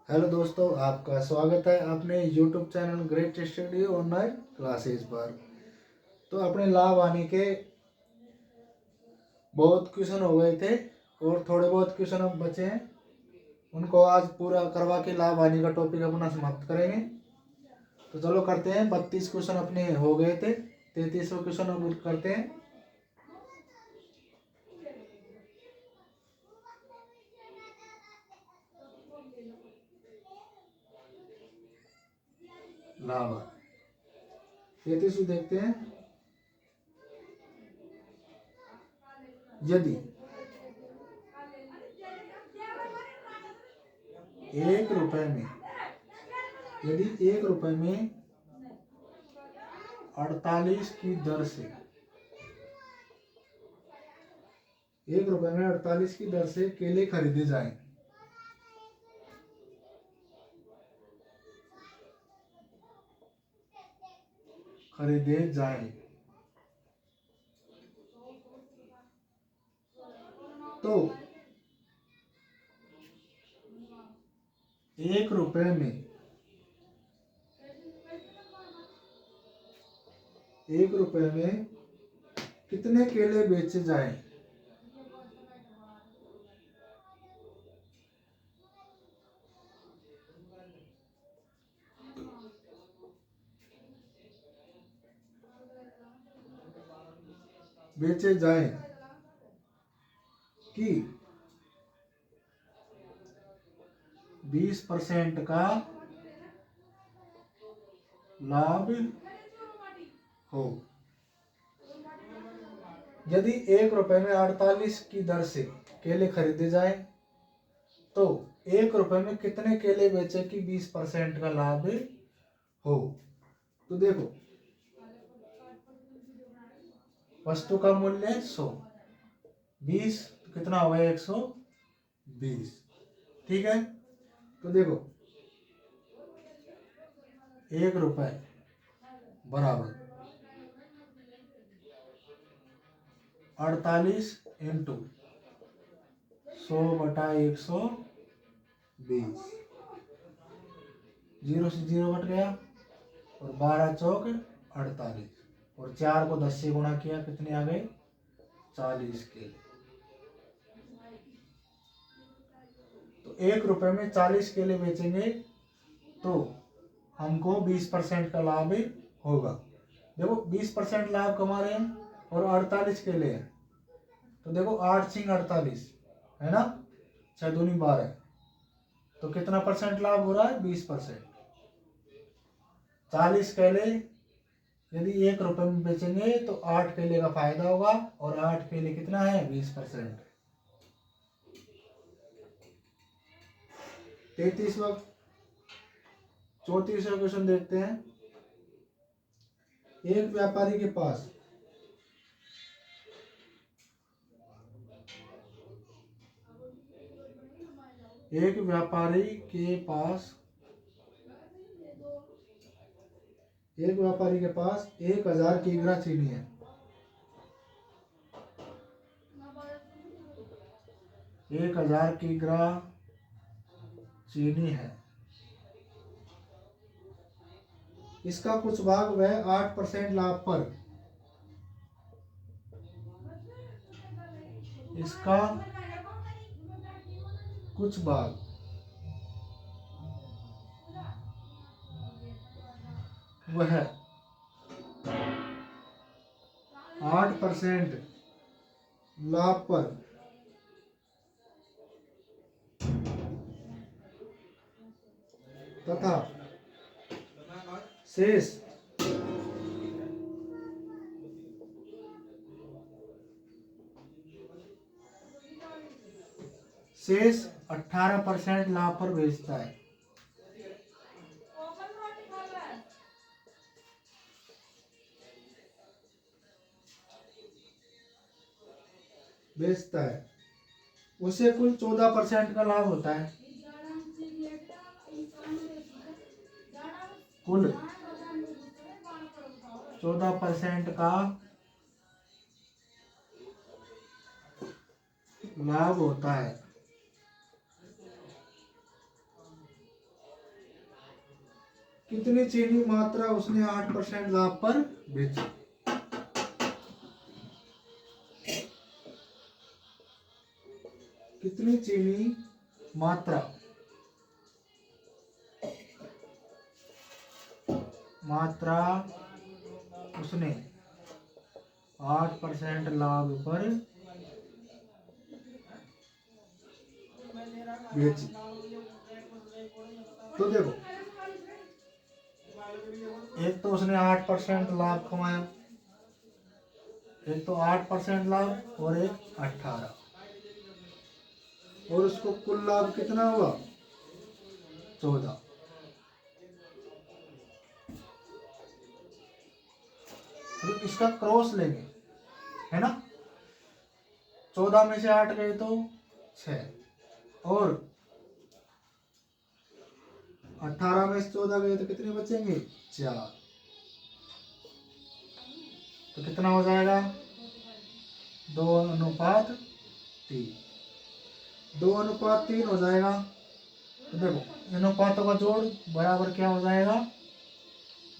Hello दोस्तों, आपका स्वागत है अपने YouTube channel great study online classes पर। तो अपने लाभ हानि के बहुत क्वेश्चन हो गए थे और थोड़े बहुत क्वेश्चन अब बचे हैं, उनको आज पूरा करवा के लाभ हानि का टॉपिक अपना समाप्त करेंगे। तो चलो करते हैं। 32 क्वेश्चन अपने हो गए थे, 33वां क्वेश्चन अब करते हैं। लाभ 33 देखते हैं। यदि 1 रुपए में 48 की दर से 1 रुपए में 48 की दर से केले खरीदे जाएं, तो 1 रुपए में 1 रुपए में कितने केले बेचे जाएं? बेचे जाएं कि 20% का लाभ हो। यदि 1 रुपए में 48 की दर से केले खरीदे जाए तो 1 रुपए में कितने केले बेचे कि 20% का लाभ हो। तो देखो, वस्तु का मूल्य 100, 20 तो कितना होगा 120। ठीक है, तो देखो 1 रुपए बराबर 48 इंटू 100/120, 0 से 0 कट गया और 12 चौक 48 और 4 को 10 से गुणा किया, कितने आ गए 40 केले। तो 1 रुपए में 40 केले बेचेंगे तो हमको 20% का लाभ होगा। देखो 20% लाभ कमा रहे हैं और 48 केले हैं, तो देखो 8 सिंह 48 है ना, 6 दूनी 12, तो कितना परसेंट लाभ हो रहा है 20%। 40 केले यदि 1 रुपए में बेचेंगे तो 8 केले का फायदा होगा और 8 केले कितना है 20%। 34वां 34वां क्वेश्चन देखते हैं। एक व्यापारी के पास एक व्यापारी के पास 1000 किग्रा चीनी है। 1000 किग्रा चीनी है, इसका कुछ भाग वह 8% लाभ पर इसका कुछ भाग वह 8% लाभ पर तथा शेष 18% लाभ पर बेचता है। उसे कुल 14% का लाभ होता है। कुल 14% का लाभ होता है। कितनी चीनी मात्रा उसने 8% लाभ पर बेची। कितनी चीनी मात्रा उसने 8% लाभ पर बेची। तो देखो, एक तो उसने 8% लाभ कमाया, एक तो 8% लाभ और एक 18, और उसको कुल लाभ कितना हुआ 14। तो इसका क्रॉस लेंगे, है ना। 14 में से 8 गए तो 6, और 18 में से 14 गए तो कितने बचेंगे 4। तो कितना हो जाएगा 2:3। 2:3 हो जाएगा। तो देखो अनुपातों का जोड़ बराबर क्या हो जाएगा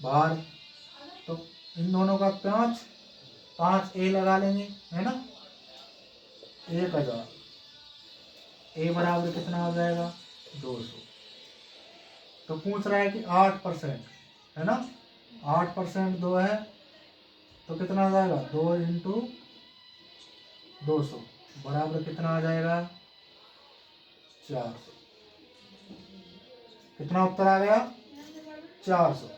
भार। तो इन दोनों का 5 ए लगा लेंगे, है ना। 1000 ए बराबर कितना हो जाएगा 200। तो पूछ रहा है कि 8%, है ना। 8% 2 है तो कितना आ जाएगा 2 × 200 बराबर कितना आ जाएगा 400। कितना उत्तर आ गया 400।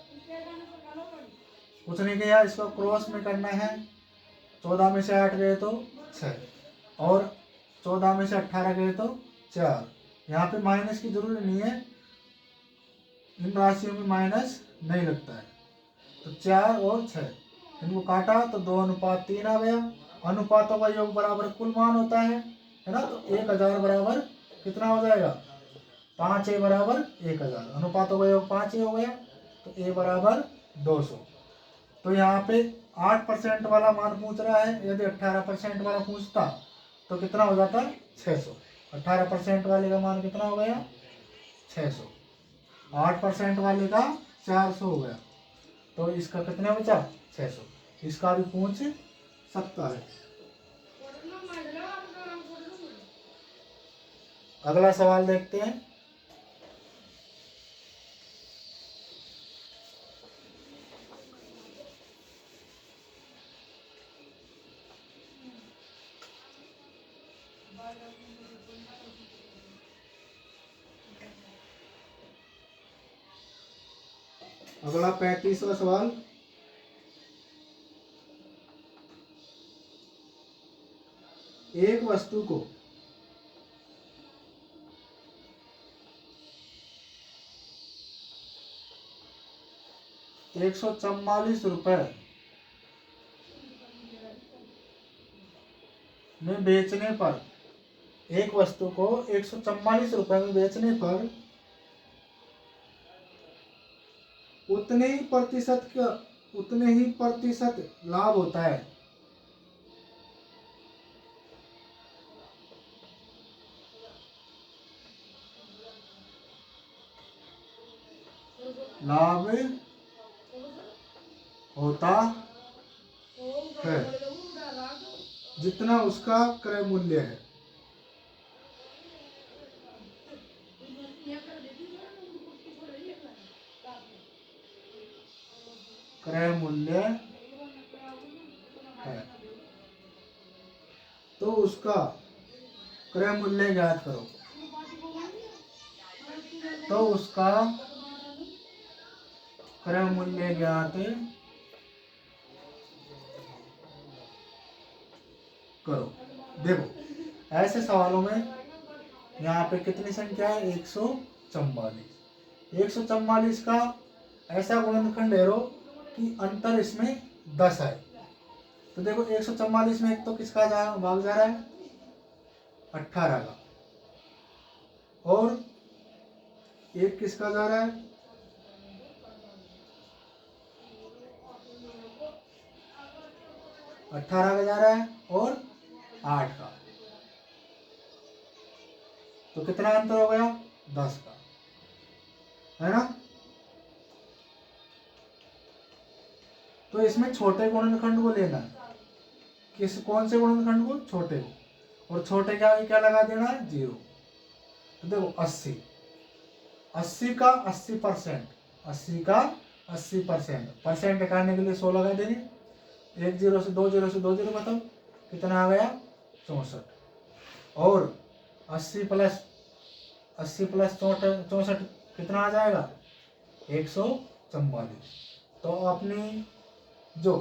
कुछ नहीं किया, इसको क्रॉस में करना है। 14 में से 8 गए तो 6, और 14 में से 18 गए तो 4। यहाँ पे माइनस की जरूरत नहीं है, इन राशियों में माइनस नहीं लगता है। तो 4 और 6 इनको काटा तो 2:3 आ गया। अनुपातों का योग बराबर कुल मान होता है ना। तो 1000 बराबर कितना हो जाएगा 5 ए बराबर 1000। अनुपातों का योग 5 ए हो गया, तो ए बराबर 200। तो यहाँ पे 8% वाला मान पूछ रहा है, यदि 18% वाला पूछता तो कितना हो जाता 600। 18% वाले का मान कितना हो गया 600, 8% वाले का 400 हो गया। तो इसका कितना बचा 600। इसका भी पूछ सकता है। अगला सवाल देखते हैं। अगला 35वां सवाल। एक वस्तु को ₹144 में बेचने पर, एक वस्तु को ₹144 में बेचने पर उतने ही प्रतिशत लाभ होता है। लाभ होता है जितना उसका क्रय मूल्य है। क्रय मूल्य है, तो उसका क्रय मूल्य ज्ञात करो। तो उसका क्रय मूल्य ज्ञात करो। देखो ऐसे सवालों में यहाँ पे कितनी संख्या है 144। 144 का ऐसा गुणनखंड ले लो कि अंतर इसमें 10 है। तो देखो 144 में एक तो किसका भाग जा रहा है 18 का, और एक किसका जा रहा है 18 का जा रहा है, और 8 का। तो कितना अंतर हो गया 10 का, है ना। तो इसमें छोटे गुणनखंड को लेना है। कौन से गुणनखंड को? छोटे को। और छोटे के आगे क्या लगा देना है? 0। तो देखो 80, 80 का 80%, 80 का 80%, परसेंट हटाने के लिए 100 लगा देंगे। 1 0 से 2 0 से 2 0 खत्म, कितना आ गया? 64। और 80 प्लस 64 कितना आ जाएगा? 144। तो अपनी जो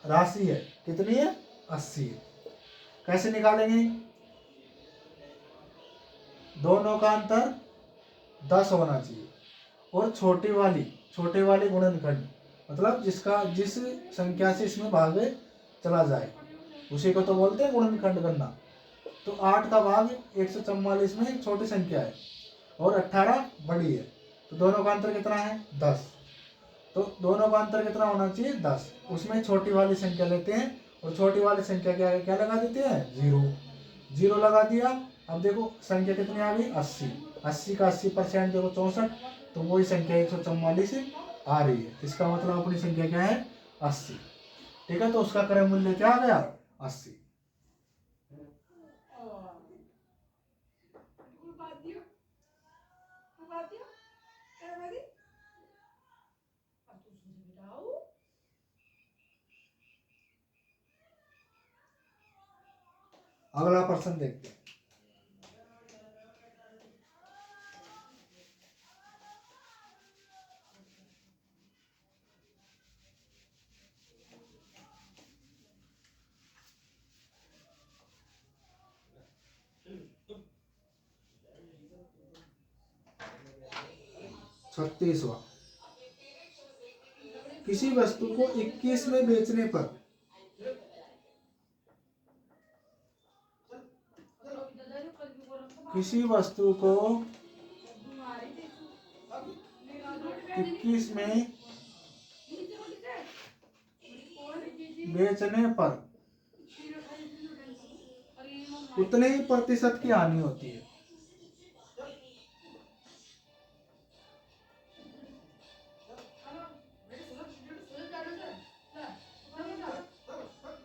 राशि है कितनी है? 80 है। कैसे निकालेंगे? दोनों का अंतर 10 होना चाहिए। और छोटे वाली गुणनखंड मतलब जिस संख्या से इसमें भाग चला जाए उसी को तो बोलते हैं गुणनखंड करना। तो 8 का भाग 144 में छोटी संख्या है और 18 बड़ी है, तो दोनों का अंतर कितना है? 10। तो दोनों का अंतर कितना होना चाहिए? 10। उसमें छोटी वाली संख्या लेते हैं और छोटी वाली संख्या के आगे क्या लगा देते हैं? 0। 0 लगा दिया। अब देखो संख्या कितनी आ गई? 80। 80 का 80% देखो 64, तो वही संख्या 144 आ रही है। इसका मतलब अपनी संख्या क्या है? 80। ठीक है, तो उसका क्रय मूल्य क्या आ गया? 80। अगला प्रश्न देखते हैं। छत्तीसवां, किसी वस्तु को 21 में बेचने पर किसी वस्तु को 21 में बेचने पर उतने ही प्रतिशत की हानि होती है।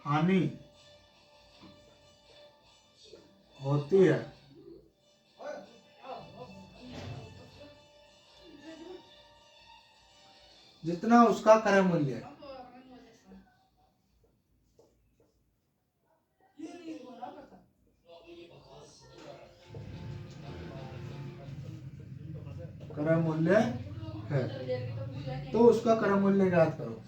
हानि होती है जितना उसका क्रय मूल्य है। क्रय मूल्य है तो उसका क्रय मूल्य ज्ञात करो।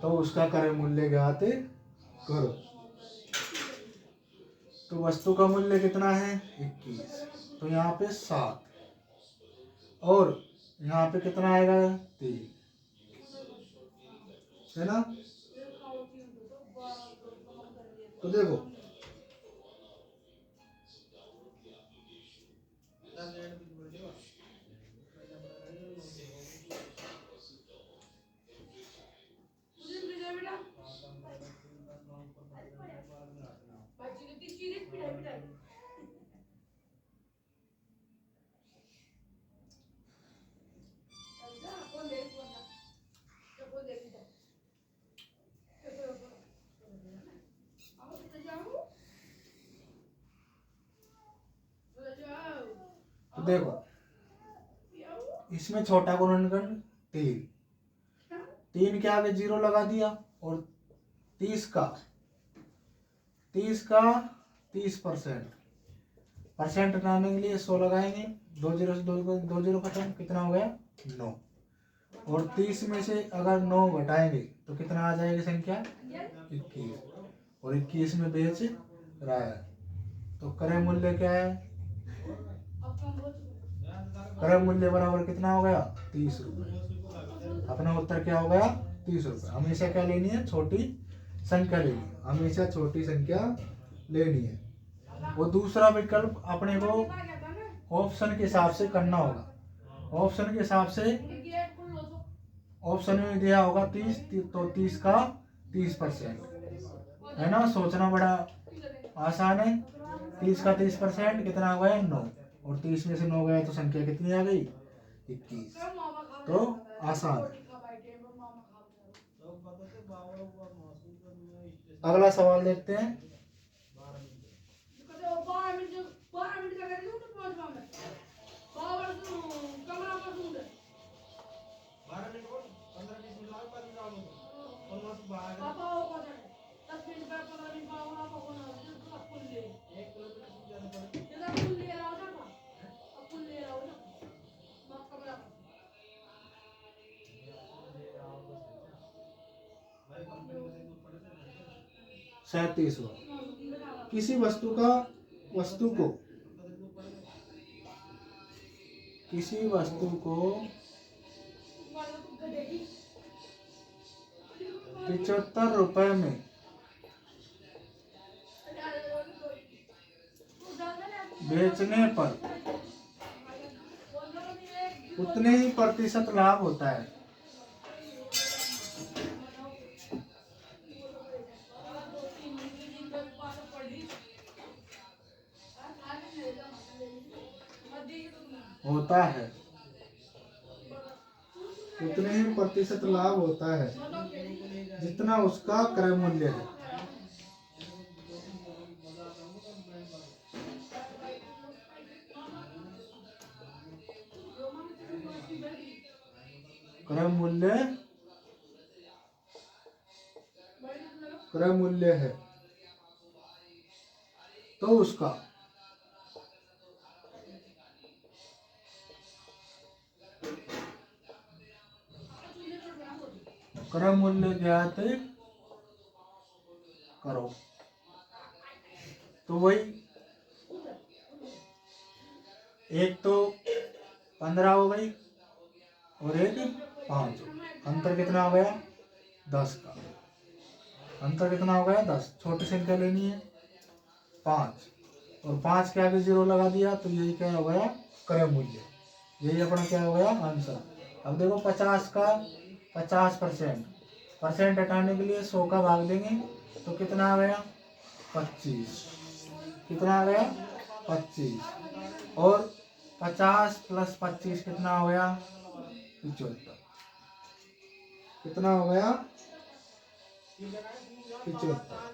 तो उसका क्रय मूल्य ज्ञात करो। तो वस्तु का मूल्य कितना है? 21। तो यहाँ पे 7 और यहाँ पे कितना आएगा? 3, है ना? तो देखो तो देखो इसमें छोटा गुणनखंड 3 के आगे 0 लगा दिया और 30 का 30% परसेंट हटाने के लिए 100 लगाएंगे। 2 0 से 2 0 खत्म, कितना हो गया? 9। और 30 में से अगर 9 घटाएंगे तो कितना आ जाएगी संख्या? 21। और 21 में बेच रहा है तो क्रय मूल्य क्या है? क्रय मूल्य बराबर कितना हो गया? 30 रुपए। अपना उत्तर क्या हो गया? 30 रुपए। हमेशा क्या लेनी है? छोटी संख्या लेनी है, हमेशा छोटी संख्या लेनी है। वो दूसरा विकल्प अपने को ऑप्शन के हिसाब से करना होगा। ऑप्शन के हिसाब से ऑप्शन में दिया होगा 30, तो 30 का 30%, है ना। सोचना बड़ा आसान है। 30 का 30% कितना हो गया 9, और 30 में से 9 गया तो संख्या कितनी आ गई 21। तो आसान है। अगला सवाल देखते हैं। सैंतीसवां, किसी वस्तु को ₹75 में बेचने पर उतने ही प्रतिशत लाभ होता है। उतने ही प्रतिशत लाभ होता है जितना उसका क्रय मूल्य है। क्रय मूल्य है तो उसका क्रय मूल्य ज्ञात करो। तो वही, एक तो 15 हो गई और एक 5, अंतर कितना हो गया 10 का। अंतर कितना हो गया 10। छोटी संख्या लेनी है 5, और 5 के आगे 0 लगा दिया तो यही क्या हो गया क्रय मूल्य। यही अपना क्या हो गया आंसर। अब देखो 50 का 50% हटाने के लिए 100 का भाग देंगे तो कितना आ गया 25। कितना आ गया 25, और 50 + 25 कितना हो गया 75। कितना हो गया 75।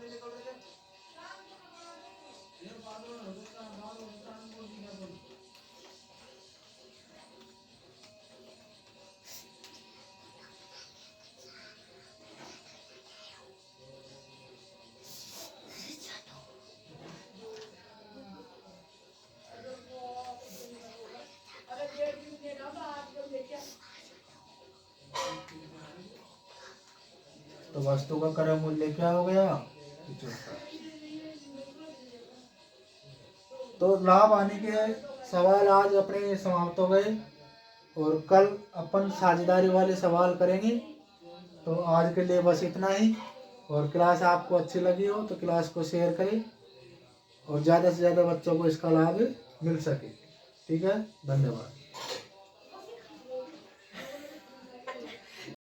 तो वस्तु का क्रय मूल्य क्या हो गया 75। तो लाभ आने के सवाल आज अपने समाप्त हो गए, और कल अपन साझेदारी वाले सवाल करेंगे। तो आज के लिए बस इतना ही, और क्लास आपको अच्छी लगी हो तो क्लास को शेयर करें और ज़्यादा से ज़्यादा बच्चों को इसका लाभ मिल सके। ठीक है, धन्यवाद।